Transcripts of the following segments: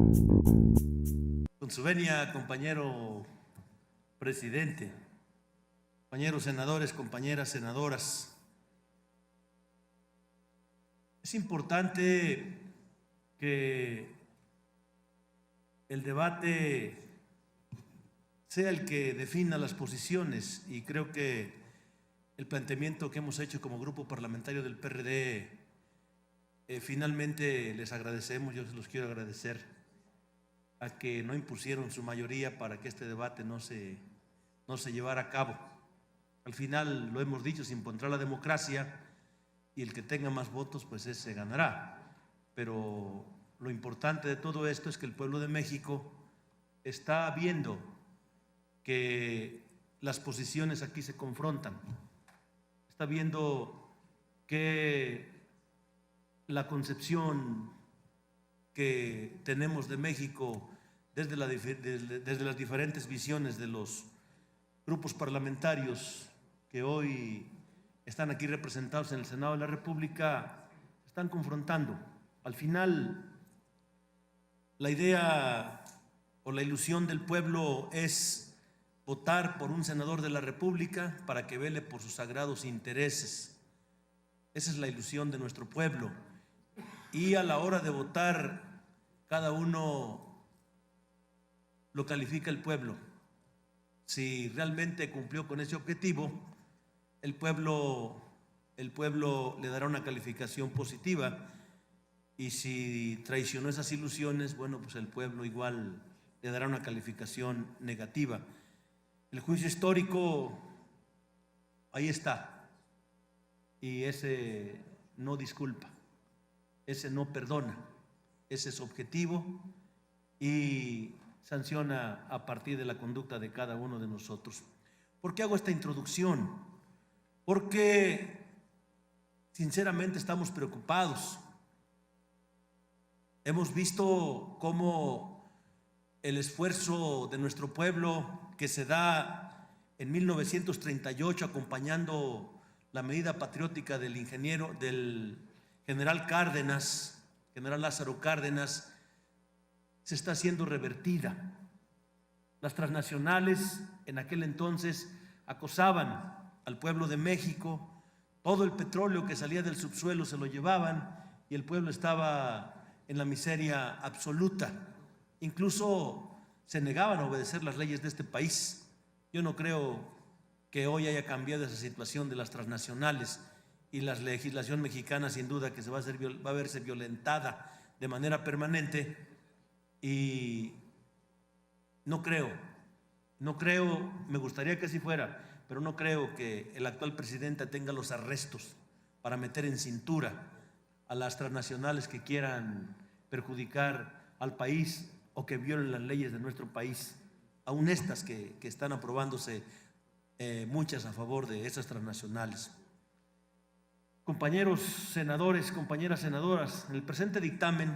Con su venia, compañero presidente, compañeros senadores, compañeras senadoras, es importante que el debate sea el que defina las posiciones, y creo que el planteamiento que hemos hecho como grupo parlamentario del PRD, finalmente les agradecemos, yo se los quiero agradecer, a que no impusieron su mayoría para que este debate no se llevara a cabo. Al final, lo hemos dicho, se impondrá la democracia y el que tenga más votos, pues ese ganará. Pero lo importante de todo esto es que el pueblo de México está viendo que las posiciones aquí se confrontan, está viendo que la concepción que tenemos de México desde las diferentes visiones de los grupos parlamentarios que hoy están aquí representados en el Senado de la República, están confrontando. Al final, la idea o la ilusión del pueblo es votar por un senador de la República para que vele por sus sagrados intereses. Esa es la ilusión de nuestro pueblo. Y a la hora de votar, cada uno lo califica el pueblo. Si realmente cumplió con ese objetivo, el pueblo le dará una calificación positiva, y si traicionó esas ilusiones, bueno, pues el pueblo igual le dará una calificación negativa. El juicio histórico ahí está, y ese no disculpa, ese no perdona, ese es objetivo y sanciona a partir de la conducta de cada uno de nosotros. ¿Por qué hago esta introducción? Porque sinceramente estamos preocupados. Hemos visto cómo el esfuerzo de nuestro pueblo, que se da en 1938 acompañando la medida patriótica del general Cárdenas, general Lázaro Cárdenas, se está siendo revertida. Las transnacionales en aquel entonces acosaban al pueblo de México, todo el petróleo que salía del subsuelo se lo llevaban y el pueblo estaba en la miseria absoluta. Incluso se negaban a obedecer las leyes de este país. Yo no creo que hoy haya cambiado esa situación de las transnacionales, y la legislación mexicana sin duda que va a verse violentada de manera permanente, y no creo, me gustaría que así fuera, pero no creo que el actual presidente tenga los arrestos para meter en cintura a las transnacionales que quieran perjudicar al país o que violen las leyes de nuestro país, aún estas que están aprobándose, muchas a favor de esas transnacionales. Compañeros senadores, compañeras senadoras, en el presente dictamen,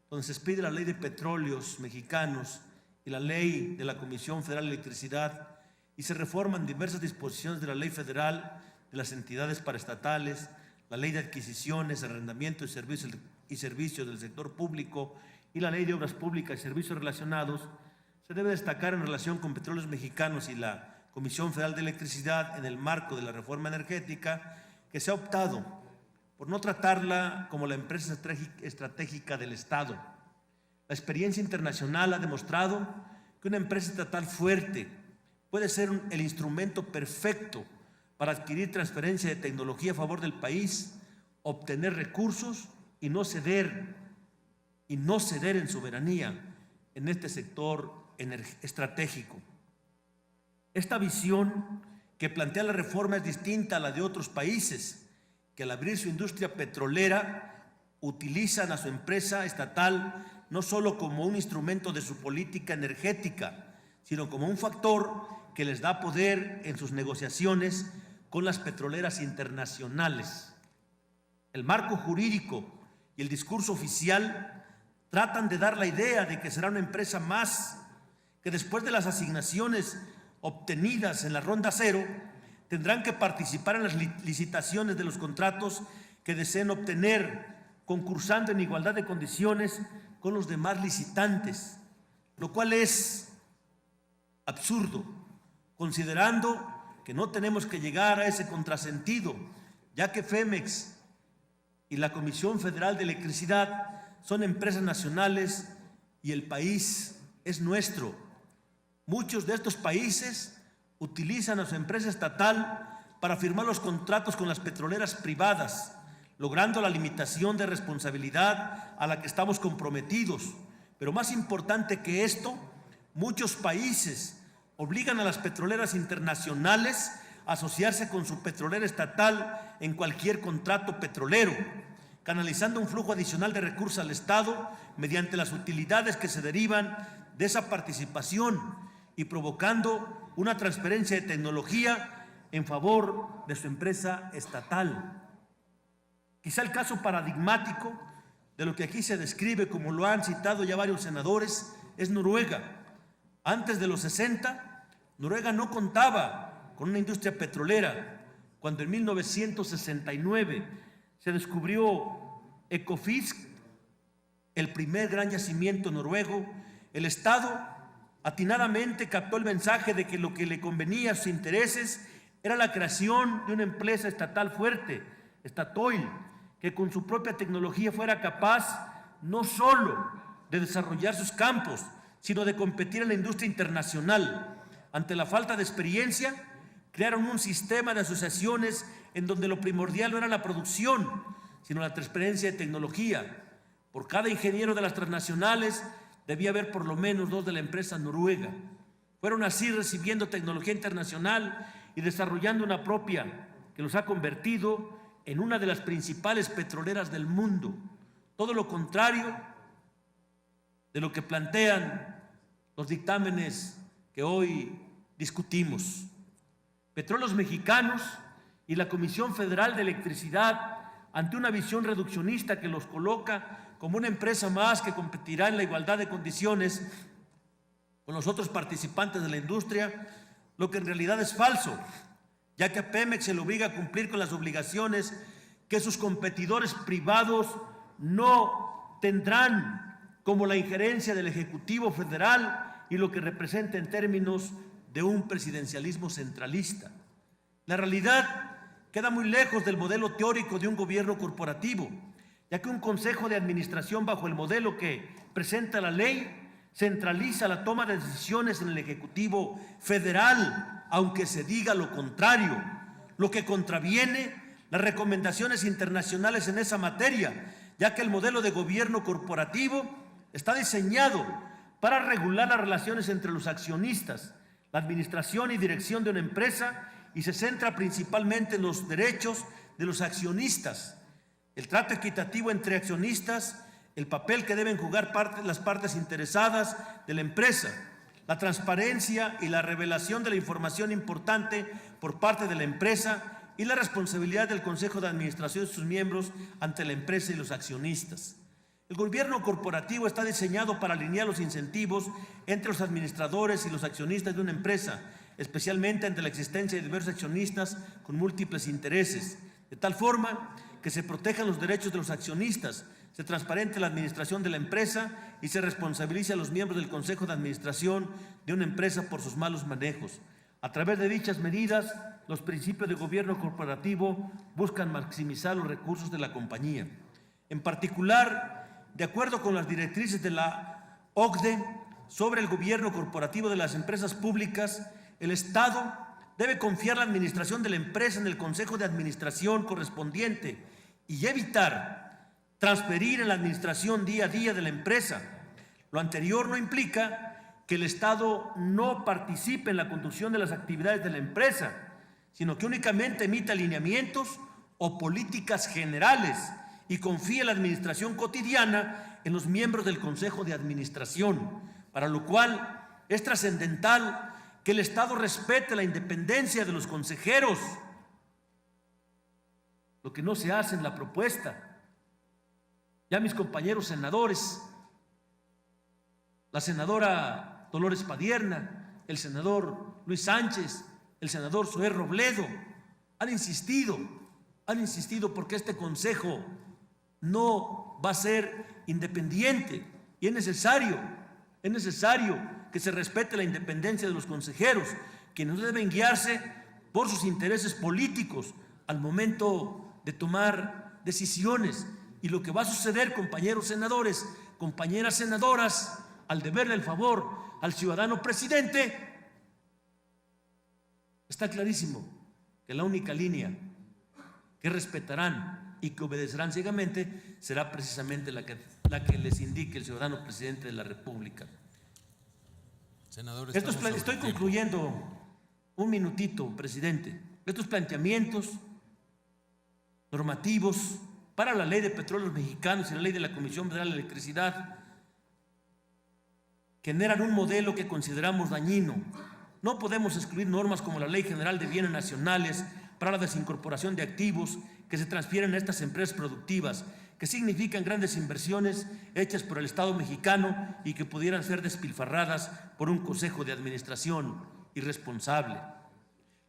donde se expide la Ley de Petróleos Mexicanos y la Ley de la Comisión Federal de Electricidad, y se reforman diversas disposiciones de la Ley Federal de las entidades paraestatales, la Ley de Adquisiciones, Arrendamiento y Servicios del Sector Público y la Ley de Obras Públicas y Servicios Relacionados, se debe destacar en relación con Petróleos Mexicanos y la Comisión Federal de Electricidad, en el marco de la reforma energética, que se ha optado por no tratarla como la empresa estratégica del Estado. La experiencia internacional ha demostrado que una empresa estatal fuerte puede ser el instrumento perfecto para adquirir transferencia de tecnología a favor del país, obtener recursos y no ceder en soberanía en este sector estratégico. Esta visión que plantea la reforma es distinta a la de otros países que, al abrir su industria petrolera, utilizan a su empresa estatal no solo como un instrumento de su política energética, sino como un factor que les da poder en sus negociaciones con las petroleras internacionales. El marco jurídico y el discurso oficial tratan de dar la idea de que será una empresa más, que después de las asignaciones obtenidas en la ronda cero tendrán que participar en las licitaciones de los contratos que deseen obtener, concursando en igualdad de condiciones con los demás licitantes, lo cual es absurdo, considerando que no tenemos que llegar a ese contrasentido, ya que Femex y la Comisión Federal de Electricidad son empresas nacionales y el país es nuestro. Muchos de estos países utilizan a su empresa estatal para firmar los contratos con las petroleras privadas, logrando la limitación de responsabilidad a la que estamos comprometidos. Pero más importante que esto, muchos países obligan a las petroleras internacionales a asociarse con su petrolera estatal en cualquier contrato petrolero, canalizando un flujo adicional de recursos al Estado mediante las utilidades que se derivan de esa participación y provocando una transferencia de tecnología en favor de su empresa estatal. Quizá el caso paradigmático de lo que aquí se describe, como lo han citado ya varios senadores, es Noruega. Antes de los 60, Noruega no contaba con una industria petrolera. Cuando en 1969 se descubrió Ekofisk, el primer gran yacimiento noruego, el Estado atinadamente captó el mensaje de que lo que le convenía a sus intereses era la creación de una empresa estatal fuerte, Statoil, que con su propia tecnología fuera capaz no solo de desarrollar sus campos, sino de competir en la industria internacional. Ante la falta de experiencia, crearon un sistema de asociaciones en donde lo primordial no era la producción, sino la transferencia de tecnología. Por cada ingeniero de las transnacionales debía haber por lo menos 2 de la empresa noruega. Fueron así recibiendo tecnología internacional y desarrollando una propia que los ha convertido en una de las principales petroleras del mundo. Todo lo contrario de lo que plantean los dictámenes que hoy discutimos. Petróleos Mexicanos y la Comisión Federal de Electricidad, ante una visión reduccionista que los coloca como una empresa más que competirá en la igualdad de condiciones con los otros participantes de la industria, lo que en realidad es falso, ya que a Pemex se le obliga a cumplir con las obligaciones que sus competidores privados no tendrán, como la injerencia del Ejecutivo Federal y lo que representa en términos de un presidencialismo centralista. La realidad queda muy lejos del modelo teórico de un gobierno corporativo, ya que un consejo de administración bajo el modelo que presenta la ley centraliza la toma de decisiones en el Ejecutivo Federal, aunque se diga lo contrario, lo que contraviene las recomendaciones internacionales en esa materia, ya que el modelo de gobierno corporativo está diseñado para regular las relaciones entre los accionistas, la administración y dirección de una empresa, y se centra principalmente en los derechos de los accionistas, el trato equitativo entre accionistas, el papel que deben jugar las partes interesadas de la empresa, la transparencia y la revelación de la información importante por parte de la empresa y la responsabilidad del Consejo de Administración y sus miembros ante la empresa y los accionistas. El gobierno corporativo está diseñado para alinear los incentivos entre los administradores y los accionistas de una empresa, especialmente ante la existencia de diversos accionistas con múltiples intereses, de tal forma que se protejan los derechos de los accionistas, se transparente la administración de la empresa y se responsabilice a los miembros del Consejo de Administración de una empresa por sus malos manejos. A través de dichas medidas, los principios de gobierno corporativo buscan maximizar los recursos de la compañía. En particular, de acuerdo con las directrices de la OCDE sobre el gobierno corporativo de las empresas públicas, el Estado debe confiar la administración de la empresa en el Consejo de Administración correspondiente y evitar transferir en la administración día a día de la empresa. Lo anterior no implica que el Estado no participe en la conducción de las actividades de la empresa, sino que únicamente emita alineamientos o políticas generales y confíe la administración cotidiana en los miembros del Consejo de Administración, para lo cual es trascendental que el Estado respete la independencia de los consejeros, lo que no se hace en la propuesta. Ya mis compañeros senadores, la senadora Dolores Padierna, el senador Luis Sánchez, el senador Zoé Robledo, han insistido porque este consejo no va a ser independiente, Y es necesario que se respete la independencia de los consejeros, que no deben guiarse por sus intereses políticos al momento de tomar decisiones. Y lo que va a suceder, compañeros senadores, compañeras senadoras, al deberle el favor al ciudadano presidente, está clarísimo que la única línea que respetarán y que obedecerán ciegamente será precisamente la que les indique el ciudadano presidente de la República. Senador, Estoy concluyendo un minutito, presidente. Estos planteamientos normativos para la Ley de Petróleos Mexicanos y la Ley de la Comisión Federal de Electricidad generan un modelo que consideramos dañino. No podemos excluir normas como la Ley General de Bienes Nacionales para la desincorporación de activos que se transfieren a estas empresas productivas, que significan grandes inversiones hechas por el Estado mexicano y que pudieran ser despilfarradas por un consejo de administración irresponsable.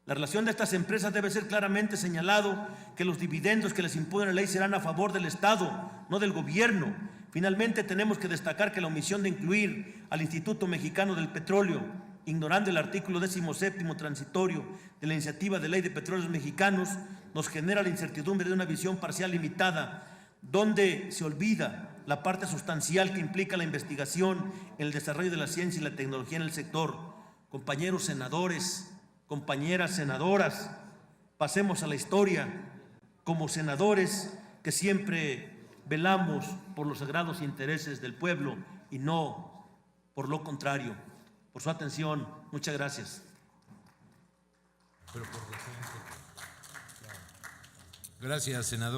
La relación de estas empresas debe ser claramente señalado que los dividendos que les impone la ley serán a favor del Estado, no del gobierno. Finalmente, tenemos que destacar que la omisión de incluir al Instituto Mexicano del Petróleo, ignorando el artículo 17º transitorio de la iniciativa de ley de petróleos mexicanos, nos genera la incertidumbre de una visión parcial limitada, donde se olvida la parte sustancial que implica la investigación en el desarrollo de la ciencia y la tecnología en el sector. Compañeros senadores, compañeras senadoras, pasemos a la historia como senadores que siempre velamos por los sagrados intereses del pueblo y no por lo contrario. Por su atención, muchas gracias. Gracias, senador.